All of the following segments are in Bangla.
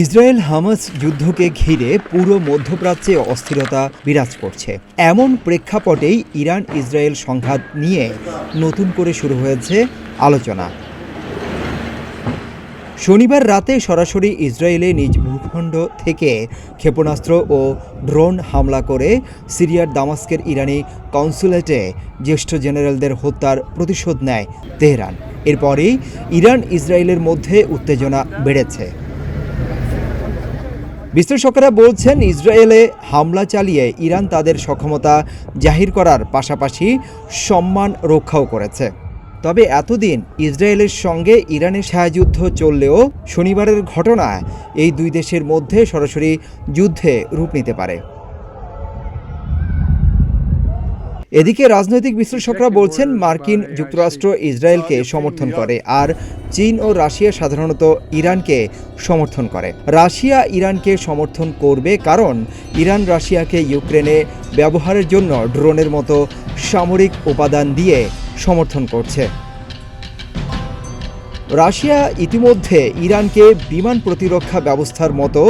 ইসরায়েল হামাস যুদ্ধকে ঘিরে পুরো মধ্যপ্রাচ্যে অস্থিরতা বিরাজ করছে। এমন প্রেক্ষাপটেই ইরান ইসরায়েল সংঘাত নিয়ে নতুন করে শুরু হয়েছে আলোচনা। শনিবার রাতে সরাসরি ইসরায়েলে নিজ ভূখণ্ড থেকে ক্ষেপণাস্ত্র ও ড্রোন হামলা করে সিরিয়ার দামাস্কের ইরানি কনসুলেটে জ্যেষ্ঠ জেনারেলদের হত্যার প্রতিশোধ নেয় তেহরান। এরপরেই ইরান ইসরায়েলের মধ্যে উত্তেজনা বেড়েছে। বিশ্লেষকেরা বলছেন, ইসরায়েলে হামলা চালিয়ে ইরান তাদের সক্ষমতা জাহির করার পাশাপাশি সম্মান রক্ষাও করেছে। তবে এতদিন ইসরায়েলের সঙ্গে ইরানের ছায়াযুদ্ধ চললেও শনিবারের ঘটনায় এই দুই দেশের মধ্যে সরাসরি যুদ্ধে রূপ নিতে পারে। এদিকে রাজনৈতিক বিশ্লেষকরা বলছেন, মার্কিন যুক্তরাষ্ট্র ইসরায়েলকে সমর্থন করে, আর চীন ও রাশিয়া সাধারণত ইরানকে সমর্থন করে। রাশিয়া ইরানকে সমর্থন করবে কারণ ইরান রাশিয়াকে ইউক্রেনে ব্যবহারের জন্য ড্রোনের মতো সামরিক উপাদান দিয়ে সমর্থন করছে। রাশিয়া ইতিমধ্যে ইরানকে বিমান প্রতিরক্ষা ব্যবস্থার মতো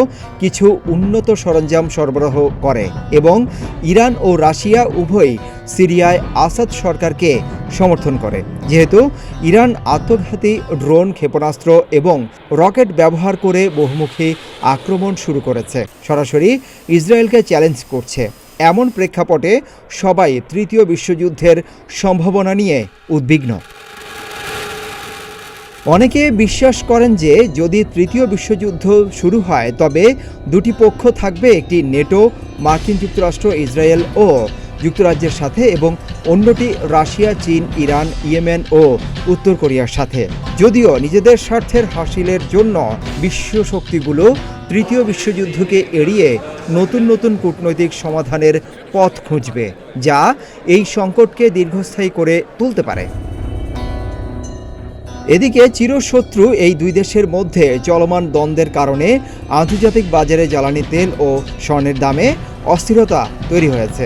কিছু উন্নত সরঞ্জাম সরবরাহ করে এবং ইরান ও রাশিয়া উভয়ই সিরিয়ায় আসাদ সরকারকে সমর্থন করে। যেহেতু ইরান আত্মঘাতী ড্রোন, ক্ষেপণাস্ত্র এবং রকেট ব্যবহার করে বহুমুখী আক্রমণ শুরু করেছে, সরাসরি ইসরায়েলকে চ্যালেঞ্জ করছে। এমন প্রেক্ষাপটে সবাই তৃতীয় বিশ্বযুদ্ধের সম্ভাবনা নিয়ে উদ্বিগ্ন। অনেকে বিশ্বাস করেন যে যদি তৃতীয় বিশ্বযুদ্ধ শুরু হয় তবে দুটি পক্ষ থাকবে একটি নেটো, মার্কিন যুক্তরাষ্ট্র, ইসরায়েল ও যুক্তরাজ্যের সাথে, এবং অন্যটি রাশিয়া, চীন, ইরান, ইয়েমেন ও উত্তর কোরিয়ার সাথে। যদিও নিজেদের স্বার্থের হাসিলের জন্য বিশ্ব শক্তিগুলো তৃতীয় বিশ্বযুদ্ধকে এড়িয়ে নতুন নতুন কূটনৈতিক সমাধানের পথ খুঁজবে, যা এই সংকটকে দীর্ঘস্থায়ী করে তুলতে পারে। এদিকে চিরশত্রু এই দুই দেশের মধ্যে চলমান দ্বন্দ্বের কারণে আন্তর্জাতিক বাজারে জ্বালানি তেল ও স্বর্ণের দামে অস্থিরতা তৈরি হয়েছে।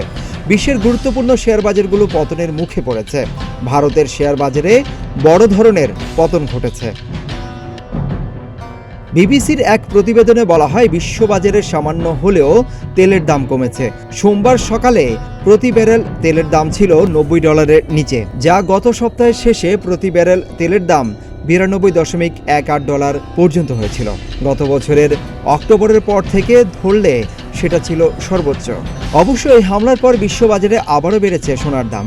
বিশ্বের গুরুত্বপূর্ণ শেয়ার বাজারগুলো পতনের মুখে পড়েছে। ভারতের শেয়ার বাজারে বড় ধরনের পতন ঘটেছে। বিবিসির এক প্রতিবেদনে বলা হয়, বিশ্ববাজারে সামান্য হলেও তেলের দাম কমেছে। সোমবার সকালে প্রতি ব্যারেল তেলের দাম ছিল $90 নিচে, যা গত সপ্তাহের শেষে প্রতি ব্যারেল তেলের দাম $92.18 পর্যন্ত হয়েছিল। গত বছরের অক্টোবরের পর থেকে ধরলে সেটা ছিল সর্বোচ্চ। অবশ্য এই হামলার পর বিশ্ববাজারে আবারও বেড়েছে সোনার দাম।